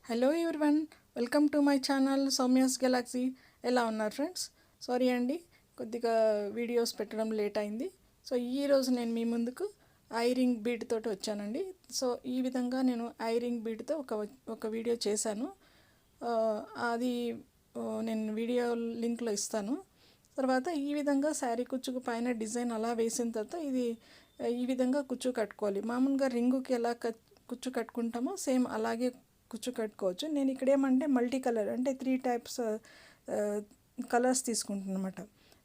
Hello everyone, welcome to my channel Soumya's Galaxy. ఎలా ఉన్నారు friends? Sorry అండి, కొద్దిగా వీడియోస్ పెట్టడం లేట్ అయింది. సో ఈరోజు నేను మీ ముందుకు ఐరింగ్ బీడ్ తోటి వచ్చానండి. సో ఈ విధంగా నేను ఐరింగ్ బీడ్తో ఒక వీడియో చేశాను. అది నేను వీడియో లింక్లో ఇస్తాను. తర్వాత ఈ విధంగా శారీ కుచ్చుకు పైన డిజైన్ అలా వేసిన తర్వాత ఇది ఈ విధంగా కుచ్చు కట్టుకోవాలి. మామూలుగా రింగుకి ఎలా కుచ్చు కట్టుకుంటామో సేమ్ అలాగే కుచ్చు కట్టుకోవచ్చు. నేను ఇక్కడ ఏమంటే మల్టీ కలర్ అంటే 3 టైప్స్ కలర్స్ తీసుకుంటున్నాను అనమాట.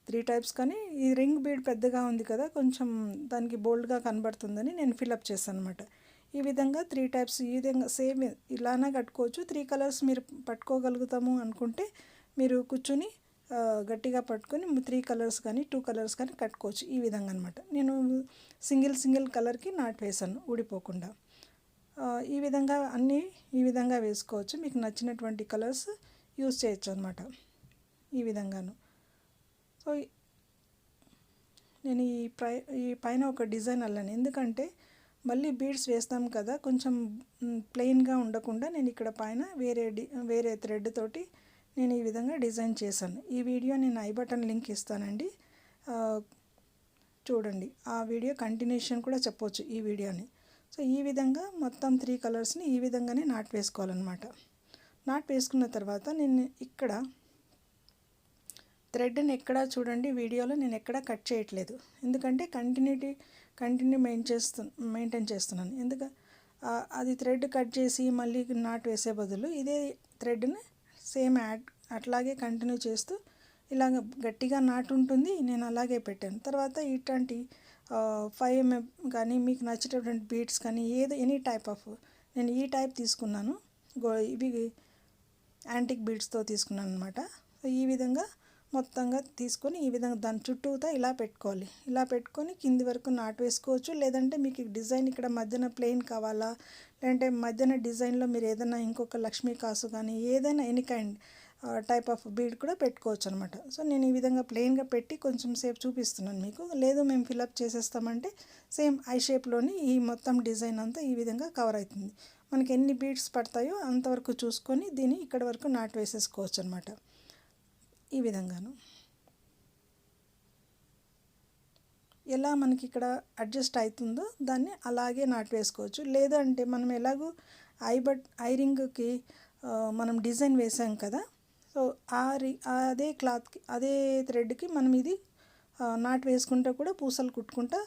3 టైప్స్. కానీ ఈ రింగ్ బీడ్ పెద్దగా ఉంది కదా, కొంచెం దానికి బోల్డ్గా కనబడుతుందని నేను ఫిలప్ చేస్తాను అనమాట. ఈ విధంగా 3 టైప్స్ ఈ విధంగా సేమ్ ఇలానే కట్టుకోవచ్చు. 3 కలర్స్ మీరు పట్టుకోగలుగుతాము అనుకుంటే మీరు కూర్చుని గట్టిగా పట్టుకొని 3 కలర్స్ కానీ 2 కలర్స్ కానీ కట్టుకోవచ్చు. ఈ విధంగా అనమాట. నేను సింగిల్ కలర్కి నాట్ వేసాను ఊడిపోకుండా. ఈ విధంగా అన్నీ ఈ విధంగా వేసుకోవచ్చు. మీకు నచ్చినటువంటి కలర్స్ యూస్ చేయొచ్చు అనమాట. ఈ విధంగాను. సో నేను ఈ పైన ఒక డిజైన్ అల్లాను. ఎందుకంటే మళ్ళీ బీడ్స్ వేస్తాం కదా, కొంచెం ప్లెయిన్గా ఉండకుండా నేను ఇక్కడ పైన వేరే థ్రెడ్ తోటి నేను ఈ విధంగా డిజైన్ చేశాను. ఈ వీడియో నేను ఐ బటన్ లింక్ ఇస్తానండి, చూడండి. ఆ వీడియో కంటిన్యూషన్ కూడా చెప్పవచ్చు ఈ వీడియోని. సో ఈ విధంగా మొత్తం 3 కలర్స్ని ఈ విధంగానే నాట్ వేసుకోవాలన్నమాట. నాట్ వేసుకున్న తర్వాత నేను ఇక్కడ థ్రెడ్ని ఎక్కడా చూడండి, వీడియోలో నేను ఎక్కడా కట్ చేయట్లేదు. ఎందుకంటే కంటిన్యూ మెయింటైన్ చేస్తున్నాను. అది థ్రెడ్ కట్ చేసి మళ్ళీ నాట్ వేసే బదులు ఇదే థ్రెడ్ని సేమ్ అట్లాగే కంటిన్యూ చేస్తూ ఇలాగ గట్టిగా నాట్ ఉంటుంది. నేను అలాగే పెట్టాను. తర్వాత ఇట్లాంటి 5mm కానీ మీకు నచ్చేటటువంటి బీడ్స్ కానీ ఎనీ టైప్ ఆఫ్, నేను ఈ టైప్ తీసుకున్నాను. ఇవి యాంటిక్ బీడ్స్తో తీసుకున్నాను అనమాట. సో ఈ విధంగా మొత్తంగా తీసుకొని ఈ విధంగా దాని చుట్టూతా ఇలా పెట్టుకోవాలి. ఇలా పెట్టుకొని కింది వరకు నాటు వేసుకోవచ్చు. లేదంటే మీకు డిజైన్ ఇక్కడ మధ్యన ప్లెయిన్ కావాలా, లేదంటే మధ్యన డిజైన్లో మీరు ఏదైనా ఇంకొక లక్ష్మీ కాసు కానీ ఏదైనా any kind type of bead కూడా పెట్టుకోవచ్చు అనమాట. సో నేను ఈ విధంగా ప్లెయిన్గా పెట్టి కొంచెం సేపు చూపిస్తున్నాను మీకు. లేదు మేము ఫిలప్ చేసేస్తామంటే సేమ్ ఐ షేప్లోని ఈ మొత్తం డిజైన్ అంతా ఈ విధంగా కవర్ అవుతుంది. మనకి ఎన్ని బీడ్స్ పడతాయో అంతవరకు చూసుకొని దీన్ని ఇక్కడ వరకు నాటు వేసేసుకోవచ్చు అనమాట. ఈ విధంగాను ఎలా మనకి ఇక్కడ అడ్జస్ట్ అవుతుందో దాన్ని అలాగే నాటు వేసుకోవచ్చు. లేదంటే మనం ఎలాగో ఐ రింగ్కి మనం డిజైన్ వేసాం కదా, సో అదే క్లాత్కి అదే థ్రెడ్కి మనం ఇది నాట్ వేసుకుంటూ కూడా పూసలు కుట్టుకుంటూ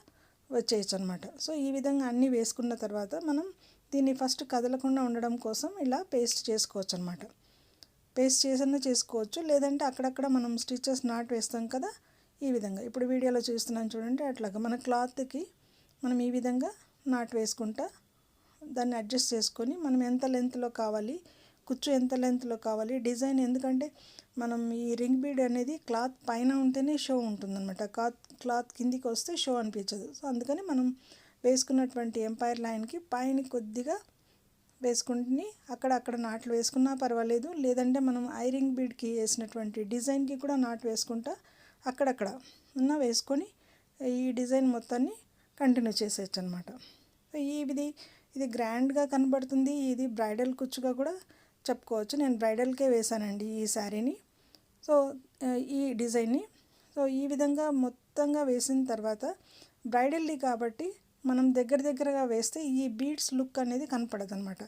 వచ్చేయచ్చు అనమాట. సో ఈ విధంగా అన్నీ వేసుకున్న తర్వాత మనం దీన్ని ఫస్ట్ కదలకుండా ఉండడం కోసం ఇలా పేస్ట్ చేసుకోవచ్చు అనమాట. పేస్ట్ చేసుకోవచ్చు. లేదంటే అక్కడక్కడ మనం స్టిచెస్ నాట్ వేస్తాం కదా, ఈ విధంగా ఇప్పుడు వీడియోలో చూస్తున్నాను చూడండి. అట్లాగా మన క్లాత్కి మనం ఈ విధంగా నాట్ వేసుకుంటా దాన్ని అడ్జస్ట్ చేసుకొని మనం ఎంత లెంత్లో కావాలి, కుచ్చు ఎంత లెంత్లో కావాలి, డిజైన్. ఎందుకంటే మనం ఈ రింగ్ బీడ్ అనేది క్లాత్ పైన ఉంటేనే షో ఉంటుందన్నమాట. క్లాత్ కిందికి వస్తే షో అనిపించదు. సో అందుకని మనం వేసుకున్నటువంటి ఎంపైర్ లైన్కి పైన కొద్దిగా వేసుకుని అక్కడ నాట్లు వేసుకున్నా పర్వాలేదు. లేదంటే మనం ఐరింగ్ బీడ్కి వేసినటువంటి డిజైన్కి కూడా నాటు వేసుకుంటా అక్కడక్కడ వేసుకొని ఈ డిజైన్ మొత్తాన్ని కంటిన్యూ చేసేయచ్చు అనమాట. ఇది గ్రాండ్గా కనబడుతుంది. ఇది బ్రైడల్ కుచ్చుగా కూడా చెప్పుకోవచ్చు. నేను బ్రైడల్కే వేశానండి ఈ శారీని. సో ఈ డిజైన్ని సో ఈ విధంగా మొత్తంగా వేసిన తర్వాత బ్రైడల్ది కాబట్టి మనం దగ్గరగా వేస్తే ఈ బీడ్స్ లుక్ అనేది కనపడదు అనమాట.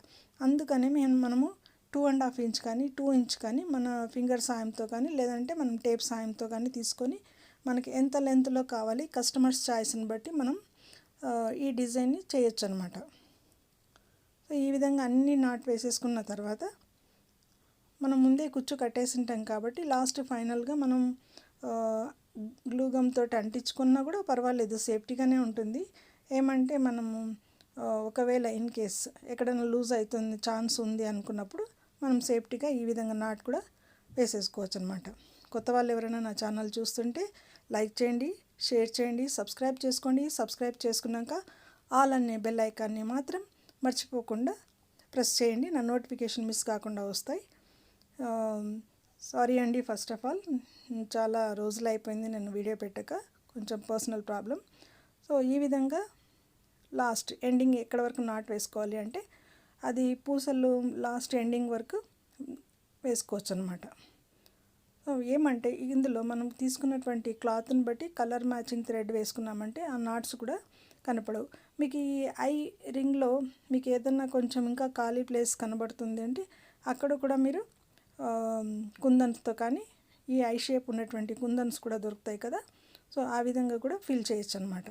అందుకని మనము 2.5 ఇంచ్ కానీ 2 ఇంచ్ కానీ మన ఫింగర్ సాయంతో కానీ లేదంటే మనం టేప్ సాయంతో కానీ తీసుకొని మనకి ఎంత లెంత్లో కావాలి కస్టమర్స్ చాయిస్ని బట్టి మనం ఈ డిజైన్ని చేయొచ్చు అనమాట. సో ఈ విధంగా అన్నీ నాట్ వేసేసుకున్న తర్వాత మనం ముందే కుచ్చు కట్టేసి ఉంటాం కాబట్టి లాస్ట్ ఫైనల్గా మనం గ్లూగమ్ తోటి అంటించుకున్నా కూడా పర్వాలేదు, సేఫ్టీగానే ఉంటుంది. ఏమంటే మనము ఒకవేళ ఇన్ కేస్ ఎక్కడైనా లూజ్ అవుతుంది ఛాన్స్ ఉంది అనుకున్నప్పుడు మనం సేఫ్టీగా ఈ విధంగా నాట్ కూడా వేసేసుకోవచ్చు అనమాట. కొత్త వాళ్ళు ఎవరైనా నా ఛానల్ చూస్తుంటే లైక్ చేయండి, షేర్ చేయండి, సబ్స్క్రైబ్ చేసుకోండి. సబ్స్క్రైబ్ చేసుకున్నాక ఆల్ అనే బెల్ ఐకాన్ని మాత్రం మర్చిపోకుండా ప్రెస్ చేయండి. నా నోటిఫికేషన్ మిస్ కాకుండా వస్తాయి. సారీ అండి, ఫస్ట్ ఆఫ్ ఆల్ చాలా రోజులు అయిపోయింది నేను వీడియో పెట్టక, కొంచెం పర్సనల్ ప్రాబ్లం. సో ఈ విధంగా లాస్ట్ ఎండింగ్ ఎక్కడ వరకు నాట్ వేసుకోవాలి అంటే అది పూసలు లాస్ట్ ఎండింగ్ వరకు వేసుకోవచ్చు అనమాట. సో ఏమంటే ఇందులో మనం తీసుకున్నటువంటి క్లాత్ని బట్టి కలర్ మ్యాచింగ్ థ్రెడ్ వేసుకున్నామంటే ఆ నాట్స్ కూడా కనపడవు. మీకు ఈ ఐ రింగ్లో మీకు ఏదన్నా కొంచెం ఇంకా ఖాళీ ప్లేస్ కనబడుతుంది అంటే అక్కడ కూడా మీరు కుందన్స్తో కానీ ఈ ఐ షేప్ ఉన్నటువంటి కుందన్స్ కూడా దొరుకుతాయి కదా, సో ఆ విధంగా కూడా ఫిల్ చేయొచ్చు అనమాట.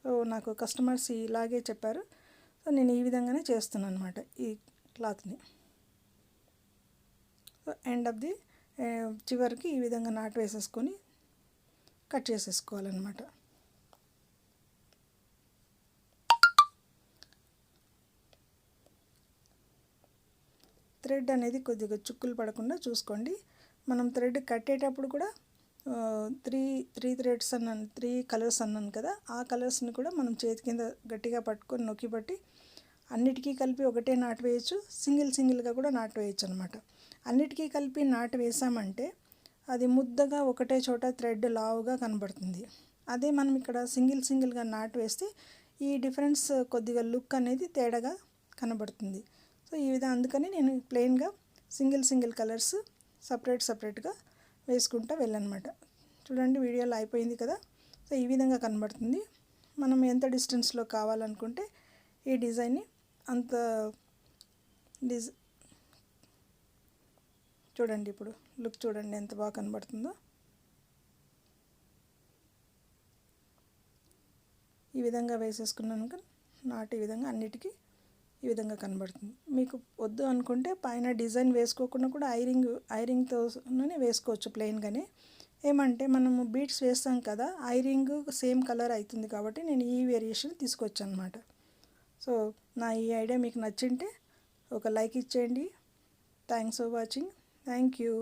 సో నాకు కస్టమర్స్ ఇలాగే చెప్పారు, సో నేను ఈ విధంగానే చేస్తున్నాను అనమాట ఈ క్లాత్ని. సో ఎండ్ ఆఫ్ ది చివరికి ఈ విధంగా నాటు వేసేసుకొని కట్ చేసేసుకోవాలన్నమాట. థ్రెడ్ అనేది కొద్దిగా చుక్కులు పడకుండా చూసుకోండి. మనం థ్రెడ్ కట్టేటప్పుడు కూడా త్రీ థ్రెడ్స్ అన్నాను, 3 కలర్స్ అన్నాను కదా, ఆ కలర్స్ని కూడా మనం చేతి కింద గట్టిగా పట్టుకొని నొక్కి పట్టి అన్నిటికీ కలిపి ఒకటే నాటు వేయచ్చు, సింగిల్గా కూడా నాటు వేయచ్చు అనమాట. అన్నిటికీ కలిపి నాటు వేసామంటే అది ముద్దగా ఒకటే చోట థ్రెడ్ లావుగా కనబడుతుంది. అదే మనం ఇక్కడ సింగిల్గా నాటు వేస్తే ఈ డిఫరెన్స్ కొద్దిగా లుక్ అనేది తేడాగా కనబడుతుంది. సో ఈ విధంగా అందుకని నేను ప్లెయిన్గా సింగిల్ కలర్స్ సపరేట్గా వేసుకుంటూ వెళ్ళనమాట. చూడండి వీడియోలో అయిపోయింది కదా. సో ఈ విధంగా కనబడుతుంది. మనం ఎంత డిస్టెన్స్లో కావాలనుకుంటే ఈ డిజైన్ని అంత చూడండి, ఇప్పుడు లుక్ చూడండి ఎంత బాగా కనబడుతుందో. ఈ విధంగా వేసేసుకున్నాక నాటు ఈ విధంగా అన్నిటికీ ఈ విధంగా కనబడుతుంది. మీకు వద్దు అనుకుంటే పైన డిజైన్ వేసుకోకుండా కూడా ఐరింగ్తోనే వేసుకోవచ్చు ప్లెయిన్గానే. ఏమంటే మనము బీడ్స్ వేస్తాం కదా, ఐరింగ్ సేమ్ కలర్ అవుతుంది కాబట్టి నేను ఈ వేరియేషన్ తీసుకొచ్చాను అనమాట. సో నా ఈ ఐడియా మీకు నచ్చింటే ఒక లైక్ ఇచ్చేయండి. Thanks for watching. Thank you.